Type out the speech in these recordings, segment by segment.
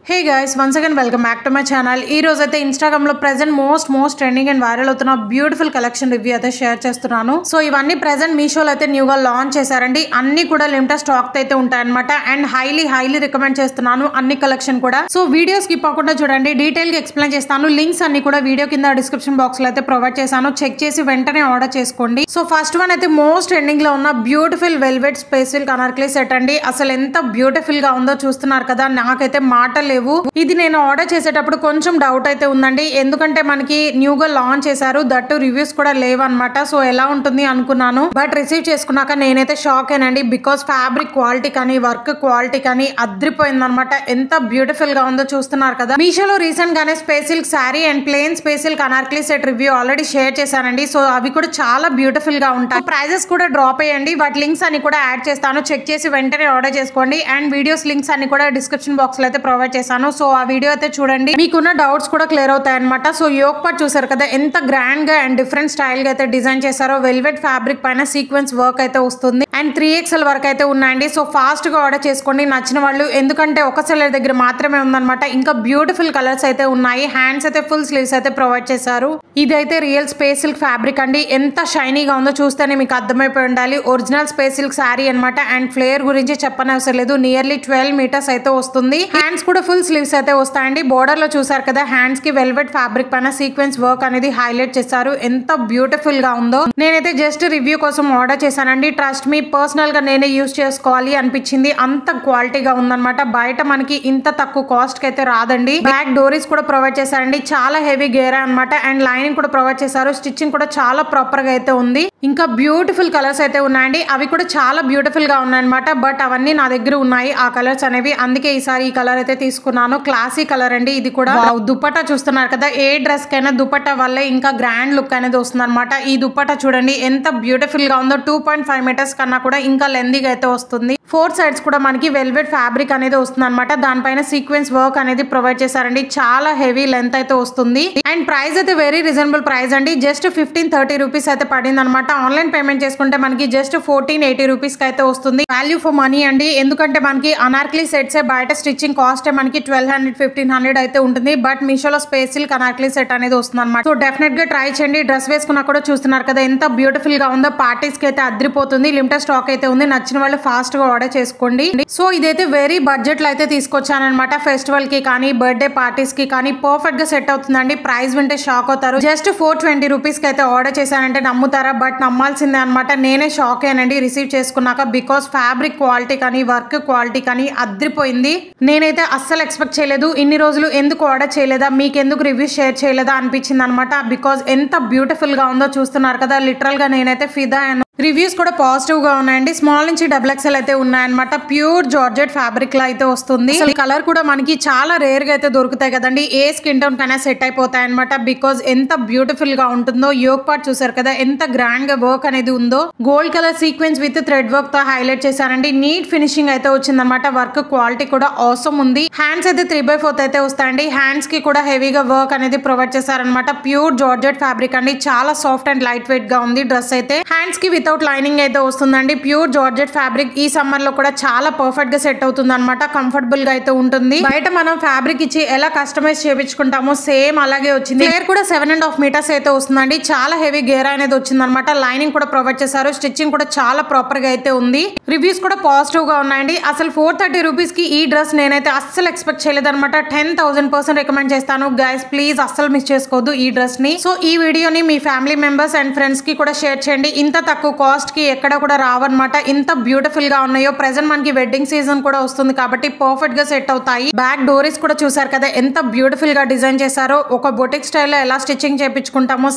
Hey guys, once again welcome back to my channel. ఈ రోజు అయితే Instagram లో present most trending and viral అవుతున్న బ్యూటిఫుల్ కలెక్షన్ రివ్యూ అయితే షేర్ చేస్తున్నాను. సో ఇవన్నీ ప్రెజెంట్ మీషోలో అయితే న్యూగా లాంచ్ చేశారండి. అన్ని కూడా లిమిటెడ్ స్టాక్ అయితే ఉంటాయన్నమాట. అండ్ హైలీ రికమెండ్ చేస్తున్నాను అన్ని కలెక్షన్ కూడా. సో వీడియో స్కిప్ అవ్వకుండా చూడండి, డీటెయిల్ గా ఎక్స్ప్లెయిన్ చేస్తాను. లింక్స్ అన్ని కూడా వీడియో కింద డిస్క్రిప్షన్ బాక్స్ లో అయితే ప్రొవైడ్ చేశాను. చెక్ చేసి వెంటనే ఆర్డర్ చేసుకోండి. సో ఫస్ట్ వన్ అయితే మోస్ట్ ట్రెండింగ్ లో ఉన్న beautiful velvet space silk Anarkali set అండి. అసలు ఎంత బ్యూటిఫుల్ గా ఉందో చూస్తున్నారు కదా, నాకైతే మాటలు ఇది నేను ఆర్డర్ చేసేటప్పుడు కొంచెం డౌట్ అయితే ఉందండి, ఎందుకంటే మనకి న్యూగా లాంచ్ చేశారు, దట్టు రివ్యూస్ కూడా లేవన్నమాట. సో ఎలా ఉంటుంది అనుకున్నాను, బట్ రిసీవ్ చేసుకున్నాక నేనైతే షాక్ అయినండి. బికాస్ ఫ్యాబ్రిక్ క్వాలిటీ కానీ వర్క్ క్వాలిటీ కానీ అద్రిపోయింది అనమాట. ఎంత బ్యూటిఫుల్ గా ఉందో చూస్తున్నారు కదా. మీషోలో రీసెంట్ గానే space silk sari and plain space silk Anarkali set review already share చేశానండి. సో అవి కూడా చాలా బ్యూటిఫుల్ గా ఉంటాయి. ప్రైజెస్ కూడా డ్రాప్ అయ్యండి, వాటి లింక్స్ అన్ని కూడా యాడ్ చేస్తాను. చెక్ చేసి వెంటనే ఆర్డర్ చేసుకోండి. అండ్ వీడియోస్ లింక్స్ అన్ని కూడా డిస్క్రిప్షన్ బాక్స్ లో అయితే ప్రొవైడ్ చేశాను. సో ఆ వీడియో అయితే చూడండి, మీకున్న డౌట్స్ కూడా క్లియర్ అవుతాయి అనమాట. సో యోక్ పార్ట్ చూసారు కదా, ఎంత గ్రాండ్ గా అండ్ డిఫరెంట్ స్టైల్ గా అయితే డిజైన్ చేశారో. వెల్వెట్ ఫ్యాబ్రిక్ పైన సీక్వెన్స్ వర్క్ అయితే వస్తుంది అండ్ 3XL వరకు అయితే ఉన్నాయండి. సో ఫాస్ట్ గా ఆర్డర్ చేసుకోండి నచ్చిన వాళ్ళు, ఎందుకంటే ఒక సెల్లర్ దగ్గర మాత్రమే ఉందన్నమాట. ఇంకా బ్యూటిఫుల్ కలర్స్ అయితే ఉన్నాయి. హ్యాండ్స్ అయితే ఫుల్ స్లీవ్స్ అయితే ప్రొవైడ్ చేశారు. ఇదైతే రియల్ స్పేస్ సిల్క్ ఫ్యాబ్రిక్ అండి. ఎంత షైనీగా ఉందో చూస్తేనే మీకు అర్థమైపోయి ఉండాలి. ఒరిజినల్ స్పేస్ సిల్క్ శారీ అనమాట. అండ్ ఫ్లేయర్ గురించి చెప్పనవసరం లేదు, నియర్లీ 12 మీటర్స్ అయితే వస్తుంది. హ్యాండ్స్ కూడా ఫుల్ స్లీవ్స్ అయితే వస్తాయండి. బోర్డర్ లో చూసారు కదా, హ్యాండ్స్ కి వెల్వెట్ ఫ్యాబ్రిక్ పైన సీక్వెన్స్ వర్క్ అనేది హైలైట్ చేశారు. ఎంత బ్యూటిఫుల్ గా ఉందో. నేనైతే జస్ట్ రివ్యూ కోసం ఆర్డర్ చేశానండి. ట్రస్ట్ మీ, పర్సనల్ గా నేనే యూజ్ చేసుకోవాలి అనిపించింది. అంత క్వాలిటీగా ఉందన్నమాట. బయట మనకి ఇంత తక్కువ కాస్ట్ కి అయితే రాదండి. బ్యాక్ డోరీస్ కూడా ప్రొవైడ్ చేశారండి. చాలా హెవీ గేరా అనమాట. అండ్ లైనింగ్ కూడా ప్రొవైడ్ చేశారు. స్టిచ్చింగ్ కూడా చాలా ప్రాపర్ గా అయితే ఉంది. ఇంకా బ్యూటిఫుల్ కలర్స్ అయితే ఉన్నాయండి. అవి కూడా చాలా బ్యూటిఫుల్ గా ఉన్నాయన్నమాట. బట్ అవన్నీ నా దగ్గర ఉన్నాయి ఆ కలర్స్ అనేవి, అందుకే ఈసారి ఈ కలర్ అయితే తీసుకున్నాను. క్లాసీ కలర్ అండి ఇది కూడా. దుపట్టా చూస్తున్నారు కదా, ఏ డ్రెస్ కైనా దుపట్టా వల్లే ఇంకా గ్రాండ్ లుక్ అనేది వస్తుంది అనమాట. ఈ దుపట్టా చూడండి ఎంత బ్యూటిఫుల్ గా ఉందో. 2.5 మీటర్స్ కన్నా కూడా ఇంకా లెందీగా అయితే వస్తుంది. 4 సైడ్స్ కూడా మనకి వెల్వెట్ ఫ్యాబ్రిక్ అనేది వస్తుంది అనమాట. దానిపైన సీక్వెన్స్ వర్క్ అనేది ప్రొవైడ్ చేశారండి. చాలా హెవీ లెంత్ అయితే వస్తుంది. అండ్ ప్రైస్ అయితే వెరీ రీజనబుల్ ప్రైస్ అండి. జస్ట్ 1530 రూపీస్ అయితే పడింది అనమాట. ఆన్లైన్ పేమెంట్ చేసుకుంటే మనకి జస్ట్ 1480 రూపీస్ కి అయితే వస్తుంది. వాల్యూ ఫర్ మనీ అండి, ఎందుకంటే మనకి అనార్కలి సెట్స్ బయట స్టిచ్చింగ్ కాస్ట్ మనకి 1200-1500 అయితే ఉంటుంది. బట్ మీషోలో స్పేస్ సిల్క్ అనార్కలి సెట్ అనేది వస్తుంది అనమాట. సో డెఫినెట్ గా ట్రై చేయండి. డ్రెస్ వేసుకున్నా కూడా చూస్తున్నారు కదా ఎంత బ్యూటిఫుల్ గా ఉందో. పార్టీస్ కి అయితే అద్రిపోతుంది. లిమిటెడ్ స్టాక్ అయితే ఉంది. నచ్చిన వాళ్ళు ఫాస్ట్ గా ఆర్డర్ చేసుకోండి. సో ఇదైతే వెరీ బడ్జెట్ లో అయితే తీసుకొచ్చానమాట. ఫెస్టివల్ కి కానీ బర్త్డే పార్టీస్ కి కానీ పర్ఫెక్ట్ గా సెట్ అవుతుందండి. ప్రైస్ వింటే షాక్ అవుతారు. జస్ట్ 420 రూపీస్ కి అయితే ఆర్డర్ చేశానంటే నమ్ముతారా? బట్ నమ్మాల్సిందే అనమాట. నేనే షాక్ అయ్యానండి రిసీవ్ చేసుకున్నాక. బికాస్ ఫ్యాబ్రిక్ క్వాలిటీ కానీ వర్క్ క్వాలిటీ కానీ అద్రిపోయింది. నేనైతే అస్సలు ఎక్స్పెక్ట్ చేయలేదు. ఇన్ని రోజులు ఎందుకు ఆర్డర్ చేయలేదా, మీకు ఎందుకు రివ్యూ షేర్ చేయలేదా అనిపించింది అనమాట. బికాస్ ఎంత బ్యూటిఫుల్ గా ఉందో చూస్తున్నారు కదా. లిటరల్ గా నేనైతే ఫిదా అయ్యాను. రివ్యూస్ కూడా పాజిటివ్ గా ఉన్నాయండి. స్మాల్ నుంచి XXL అయితే ఉన్నాయన్నమాట. ప్యూర్ జార్జెట్ ఫ్యాబ్రిక్ లో అయితే వస్తుంది. కలర్ కూడా మనకి చాలా రేర్ గా అయితే దొరుకుతాయి కదండి. ఏ స్కిన్ టోన్ కైనా సెట్ అయిపోతాయి అనమాట. బికాస్ ఎంత బ్యూటిఫుల్ గా ఉంటుందో. యోక్ పార్ట్ చూసారు కదా ఎంత గ్రాండ్ గా వర్క్ అనేది ఉందో. Gold colour sequence with thread work తో హైలైట్ చేశారండి. నీట్ ఫినిషింగ్ అయితే వచ్చిందనమాట. వర్క్ క్వాలిటీ కూడా ఆసమ్ ఉంది. హ్యాండ్స్ అయితే 3/4 అయితే వస్తాయండి. హ్యాండ్స్ కి కూడా హెవీగా వర్క్ అనేది ప్రొవైడ్ చేశారనమాట. ప్యూర్ జార్జెట్ ఫ్యాబ్రిక్ అండి. చాలా సాఫ్ట్ అండ్ లైట్ వెయిట్ గా ఉంది డ్రెస్ అయితే. హ్యాండ్స్ కి వితౌట్ లైనింగ్ అయితే వస్తుందండి. ప్యూర్ జార్జెట్ ఫ్యాబ్రిక్ ఈ సమ్మర్ లో కూడా చాలా పర్ఫెక్ట్ గా సెట్ అవుతుంది అనమాట. కంఫర్టబుల్ గా అయితే ఉంటుంది. బయట మనం ఫ్యాబ్రిక్ ఇచ్చి ఎలా కస్టమైజ్ చేయించుకుంటామో సేమ్ అలాగే వచ్చింది. ఫ్లేర్ కూడా 7.5 మీటర్స్ అయితే వస్తుందండి. చాలా హెవీ గేర్ అనేది వచ్చింది అనమాట. లైనింగ్ కూడా ప్రొవైడ్ చేశారు. స్టిచ్చింగ్ కూడా చాలా ప్రాపర్ గా అయితే ఉంది. రివ్యూస్ కూడా పాజిటివ్ గా ఉన్నాయండి. అసలు 430 రూపీస్ కి ఈ డ్రెస్ నేనైతే అస్సలు ఎక్స్పెక్ట్ చేయలేదు అనమాట. 10,000% రికమెండ్ చేస్తాను గైస్. ప్లీజ్ అస్సలు మిస్ చేసుకోవద్దు ఈ డ్రెస్ ని. సో ఈ వీడియోని మీ ఫ్యామిలీ మెంబర్స్ అండ్ ఫ్రెండ్స్ కి కూడా షేర్ చేయండి. ఇంత తక్కువ కాస్ట్ కి ఎక్కడ కూడా రావన్నమాట. ఇంత బ్యూటిఫుల్ గా ఉన్నాయో. ప్రెజెంట్ మనకి వెడ్డింగ్ సీజన్ కూడా వస్తుంది కాబట్టి పర్ఫెక్ట్ గా సెట్ అవుతాయి. బ్యాక్ డోరీస్ కూడా చూసారు కదా ఎంత బ్యూటిఫుల్ గా డిజైన్ చేశారో. ఒక బొటిక్ స్టైల్లో ఎలా స్టిచ్చింగ్ చేయించుకుంటామో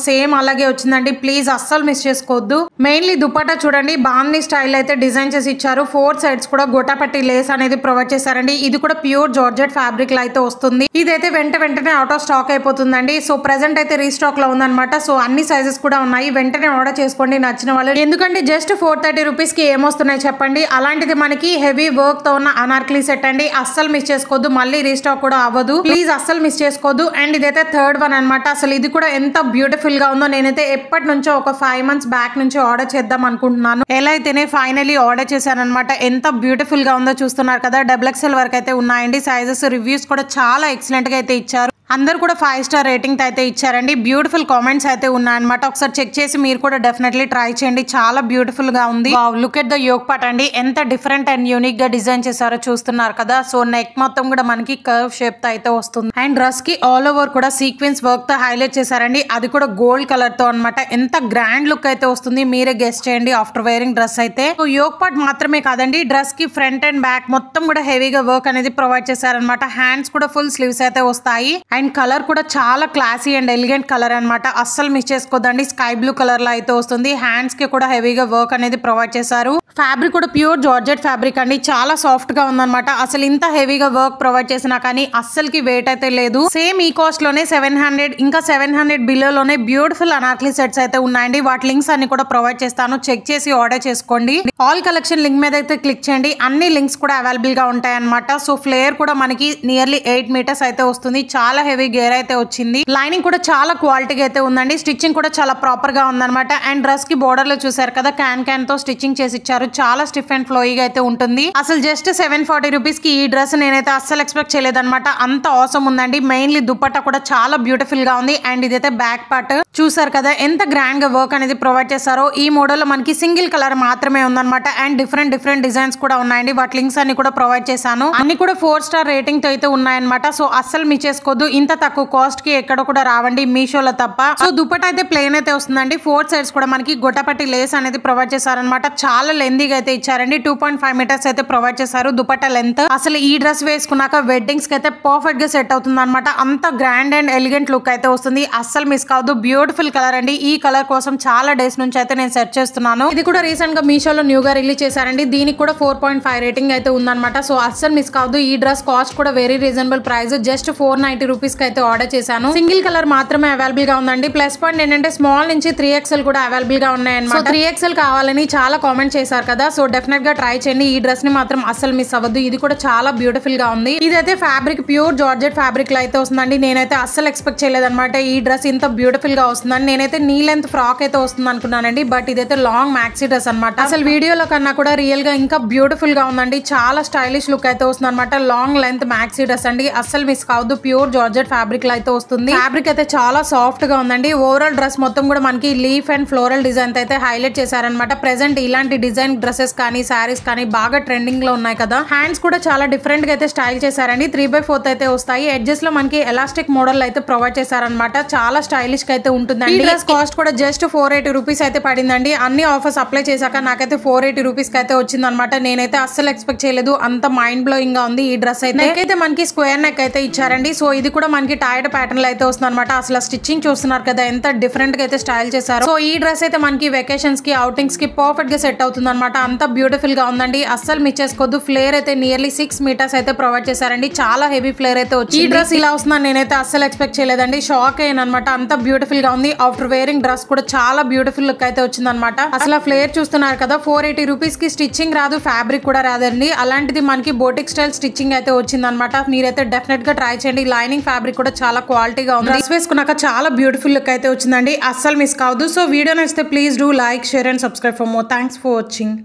సేమ్ అలాగే వచ్చిందండి. ప్లీజ్ అస్సలు మిస్ చేసుకోవద్దు. మెయిన్లీ దుపట్టా చూడండి బాందీ స్టైల్ అయితే డిజైన్ చేసి ఇచ్చారు. 4 సైడ్స్ కూడా గోటాపట్టి లేస్ అనేది ప్రొవైడ్ చేశారండి. ఇది కూడా ప్యూర్ జార్జెట్ ఫ్యాబ్రిక్ లో అయితే వస్తుంది. ఇదైతే వెంటనే అవుట్ ఆఫ్ స్టాక్ అయిపోతుందండి. సో ప్రెసెంట్ అయితే రీస్టాక్ లో ఉందన్నమాట. సో అన్ని సైజెస్ కూడా ఉన్నాయి. వెంటనే ఆర్డర్ చేసుకోండి నచ్చిన వాళ్ళు. ఎందుకంటే జస్ట్ 430 రూపీస్ కి ఏమొస్తున్నాయి చెప్పండి. అలాంటిది మనకి హెవీ వర్క్ తో ఉన్న అనార్కలి సెట్ అండి. అస్సలు మిస్ చేసుకోవద్దు, మళ్ళీ రీస్టాక్ కూడా అవ్వదు. ప్లీజ్ అస్సలు మిస్ చేసుకోవద్దు. అండ్ ఇదైతే థర్డ్ వన్ అనమాట. అసలు ఇది కూడా ఎంత బ్యూటిఫుల్ గా ఉందో. నేనైతే ఎప్పటి నుంచో ఒక 5 months బ్యాక్ నుంచి ఆర్డర్ చేద్దాం అనుకుంటున్నాను. ఎలా అయితేనే ఫైనలీ ఆర్డర్ చేశాను అనమాట. ఎంత బ్యూటిఫుల్ గా ఉందో చూస్తున్నారు కదా. XXL వరకు అయితే ఉన్నాయండి సైజెస్. రివ్యూస్ కూడా చాలా ఎక్సలెంట్ గా అయితే ఇచ్చారు. అందరు కూడా 5 star రేటింగ్ అయితే ఇచ్చారండి. బ్యూటిఫుల్ కామెంట్స్ అయితే ఉన్నాయన్నమాట. ఒకసారి చెక్ చేసి మీరు కూడా డెఫినెట్లీ ట్రై చేయండి. చాలా బ్యూటిఫుల్ గా ఉంది. Look at the yoke part అండి. ఎంత డిఫరెంట్ అండ్ యూనిక్ గా డిజైన్ చేశారో చూస్తున్నారు కదా. సో నెక్ మొత్తం కూడా మనకి కర్వ్ షేప్ తో అయితే వస్తుంది. అండ్ డ్రెస్ కి ఆల్ ఓవర్ కూడా సీక్వెన్స్ వర్క్ తో హైలైట్ చేశారండి. అది కూడా గోల్డ్ కలర్ తో అనమాట. ఎంత గ్రాండ్ లుక్ అయితే వస్తుంది మీరే గెస్ చేయండి ఆఫ్టర్ వేరింగ్ డ్రెస్ అయితే. సో యోక్ పార్ట్ మాత్రమే కాదండి, డ్రెస్ కి ఫ్రంట్ అండ్ బ్యాక్ మొత్తం కూడా హెవీగా వర్క్ అనేది ప్రొవైడ్ చేశారనమాట. హ్యాండ్స్ కూడా ఫుల్ స్లీవ్స్ అయితే వస్తాయి. అండ్ కలర్ కూడా చాలా క్లాసీ అండ్ ఎలిగెంట్ కలర్ అనమాట. అస్సలు మిస్ చేసుకోదండి. స్కై బ్లూ కలర్ లో అయితే వస్తుంది. హ్యాండ్స్ కి కూడా హెవీగా వర్క్ అనేది ప్రొవైడ్ చేశారు. ఫ్యాబ్రిక్ కూడా ప్యూర్ జార్జెట్ ఫ్యాబ్రిక్ అండి. చాలా సాఫ్ట్ గా ఉందన్నమాట. అసలు ఇంత హెవీగా వర్క్ ప్రొవైడ్ చేసినా కానీ అస్సలకి వెయిట్ అయితే లేదు. సేమ్ ఈ కాస్ట్ లోనే 700 ఇంకా 700 బిలోలోనే బ్యూటిఫుల్ అనార్కలి సెట్స్ అయితే ఉన్నాయండి. వాటి లింక్స్ అన్ని కూడా ప్రొవైడ్ చేస్తాను. చెక్ చేసి ఆర్డర్ చేసుకోండి. ఆల్ కలెక్షన్ లింక్ మీద అయితే క్లిక్ చేయండి. అన్ని లింక్స్ కూడా అవైలబుల్ గా ఉంటాయి అనమాట. సో ఫ్లేర్ కూడా మనకి నియర్లీ 8 meters అయితే వస్తుంది. చాలా హెవీ గేర్ అయితే వచ్చింది. లైనింగ్ కూడా చాలా క్వాలిటీగా అయితే ఉందండి. స్టిచ్చింగ్ కూడా చాలా ప్రాపర్ గా ఉందన్నమాట. అండ్ డ్రెస్ కి బోర్డర్ లో చూసారు కదా, క్యాన్ తో స్టిచ్చింగ్ చేసి ఇచ్చారు. చాలా స్టిఫ్ అండ్ ఫ్లోయిగా అయితే ఉంటుంది. అసలు జస్ట్ 740 రూపీస్ కి ఈ డ్రెస్ నేనైతే అస్సలు ఎక్స్పెక్ట్ చేయలేదన్నమాట. అంత అవసరం ఉందండి. మెయిన్లీ దుపట్టా కూడా చాలా బ్యూటిఫుల్ గా ఉంది. అండ్ ఇదైతే బ్యాక్ పార్ట్ చూసారు కదా ఎంత గ్రాండ్ గా వర్క్ అనేది ప్రొవైడ్ చేశారో. ఈ మోడల్ లో మనకి సింగిల్ కలర్ మాత్రమే ఉందన్నమాట. అండ్ డిఫరెంట్ డిజైన్స్ కూడా ఉన్నాయండి. వాటి లింక్స్ అన్ని కూడా ప్రొవైడ్ చేశాను. అన్ని కూడా 4 star రేటింగ్ తో అయితే ఉన్నాయన్నమాట. సో అస్సలు మిస్ చేసుకోవద్దు. ఇంత తక్కువ కాస్ట్ కి ఎక్కడ కూడా రావండి మీషోలో తప్ప. సో దుపట్టా అయితే ప్లెయిన్ అయితే వస్తుందండి. 4 sides కూడా మనకి గొట్టపట్టి లేస్ అనేది ప్రొవైడ్ చేశారనమాట. చాలా లెందీగా అయితే ఇచ్చారండి. 2.5 meters అయితే ప్రొవైడ్ చేశారు దుపట్టా లెంత్. అసలు ఈ డ్రెస్ వేసుకున్నాక వెడ్డింగ్స్ కి అయితే పర్ఫెక్ట్ గా సెట్ అవుతుంది అనమాట. అంత గ్రాండ్ అండ్ ఎలిగెంట్ లుక్ అయితే వస్తుంది. అస్సలు మిస్ కావద్దు. బ్యూటిఫుల్ కలర్ అండి. ఈ కలర్ కోసం చాలా డేస్ నుంచి అయితే నేను సెర్చ్ చేస్తున్నాను. ఇది కూడా రీసెంట్ గా మీషోలో న్యూగా రిలీజ్ చేశారండి. దీనికి కూడా 4.5 రేటింగ్ అయితే ఉందన్నమాట. సో అస్సలు మిస్ కావద్దు. ఈ డ్రెస్ కాస్ట్ కూడా very reasonable price. Just 490 rupees కి అయితే ఆర్డర్ చేశాను. సింగిల్ కలర్ మాత్రమే అవైలబుల్ గా ఉందండి. ప్లస్ పాయింట్ ఏంటంటే స్మాల్ నుంచి 3XL కూడా అవైలబుల్ గా ఉన్నాయన్నమాట. 3XL కావాలని చాలా కామెంట్ చేశారు కదా. సో డెఫినెట్ గా ట్రై చేయండి. ఈ డ్రెస్ ని మాత్రం అస్సలు మిస్ అవ్వద్దు. ఇది కూడా చాలా బ్యూటిఫుల్ గా ఉంది. ఇదైతే ఫ్యాబ్రిక్ ప్యూర్ జార్జెట్ ఫ్యాబ్రిక్ లో అయితే వస్తుందండి. నేనైతే అస్సలు ఎక్స్పెక్ట్ చేయలేదన్నమాట ఈ డ్రెస్ ఇంత బ్యూటిఫుల్ గా వస్తుందని. నేనైతే నీ లెంత్ ఫ్రాక్ అయితే వస్తుంది అనుకున్నానండి. బట్ ఇదైతే లాంగ్ మ్యాక్సీ డ్రెస్ అనమాట. అసలు వీడియోలో కన్నా కూడా రియల్ గా ఇంకా బ్యూటిఫుల్ గా ఉందండి. చాలా స్టైలిష్ లుక్ అయితే వస్తుంది అనమాట. లాంగ్ లెంత్ మ్యాక్సీ డ్రెస్ అండి. అస్సలు మిస్ కావద్దు. ప్యూర్ జార్జెట్ ఫ్యాబ్రిక్ లో అయితే వస్తుంది. ఫ్యాబ్రిక్ అయితే చాలా సాఫ్ట్ గా ఉందండి. ఓవరాల్ డ్రెస్ మొత్తం కూడా మనకి లీఫ్ అండ్ ఫ్లోరల్ డిజైన్ అయితే హైలైట్ చేశారనమాట. ప్రెసెంట్ ఇలాంటి డిజైన్ డ్రెస్సెస్ కానీ శారీస్ కానీ బాగా ట్రెండింగ్ లో ఉన్నాయి కదా. హ్యాండ్స్ కూడా చాలా డిఫరెంట్ గా అయితే స్టైల్ చేశారండి. 3/4 అయితే వస్తాయి. ఎడ్జెస్ లో మనకి ఎలాస్టిక్ మోడల్ అయితే ప్రొవైడ్ చేశారనమాట. చాలా స్టైలిష్ గా అయితే ఉంటుందండి. ఈ డ్రెస్ కాస్ట్ కూడా జస్ట్ 480 రూపీస్ అయితే పడిందండి. అన్ని ఆఫర్స్ అప్లై చేశాక నాకైతే 480 రూపీస్ కి అయితే వచ్చింది అనమాట. నేనైతే అస్సలు ఎక్స్పెక్ట్ చేయలేదు. అంత మైండ్ బ్లోయింగ్ గా ఉంది ఈ డ్రెస్ అయితే. నెక్ అయితే మనకి స్క్వేర్ నెక్ అయితే ఇచ్చారండి. సో ఇది కూడా మనకి టైర్డ్ ప్యాటర్న్ లో అయితే వస్తుంది అనమాట. అసలు స్టిచ్చింగ్ చూస్తున్నారు కదా ఎంత డిఫరెంట్ గా అయితే స్టైల్ చేశారు. సో ఈ డ్రెస్ అయితే మనకి వెకేషన్స్ కి అవుటింగ్స్ కి పర్ఫెక్ట్ గా సెట్ అవుతుంది అనమాట. అంత బ్యూటిఫుల్ గా ఉందండి. అస్సలు మిస్ చేసుకోవద్దు. ఫ్లేర్ అయితే నియర్లీ 6 meters అయితే ప్రొవైడ్ చేశారండి. చాలా హెవీ ఫ్లేర్ అయితే వచ్చింది. ఈ డ్రెస్ ఇలా వస్తుందని నేనైతే అస్సలు ఎక్స్పెక్ట్ చేయలేదండి. షాక్ అయ్యాను అనమాట. అంత బ్యూటిఫుల్ గా ఉంది. ఆఫ్టర్ వేరింగ్ డ్రెస్ కూడా చాలా బ్యూటిఫుల్ లుక్ అయితే వచ్చింది అనమాట. అసలు ఫ్లేర్ చూస్తున్నారు కదా. 480 రూపీస్ కి స్టిచ్చింగ్ రాదు, ఫ్యాబ్రిక్ కూడా రాదండి. అలాంటిది మనకి బోటిక్ స్టైల్ స్టిచ్చింగ్ అయితే వచ్చింది అనమాట. మీరైతే డెఫినెట్ గా ట్రై చేయండి. లైనింగ్ ఫ్యాబ్రిక్ కూడా చాలా క్వాలిటీగా ఉంది. డ్రెస్ వేసుకున్నాక చాలా బ్యూటిఫుల్ లుక్ అయితే వచ్చిందండి. అస్సలు మిస్ కావద్దు. సో వీడియో నచ్చితే please do like, share and subscribe for more. Thanks for watching.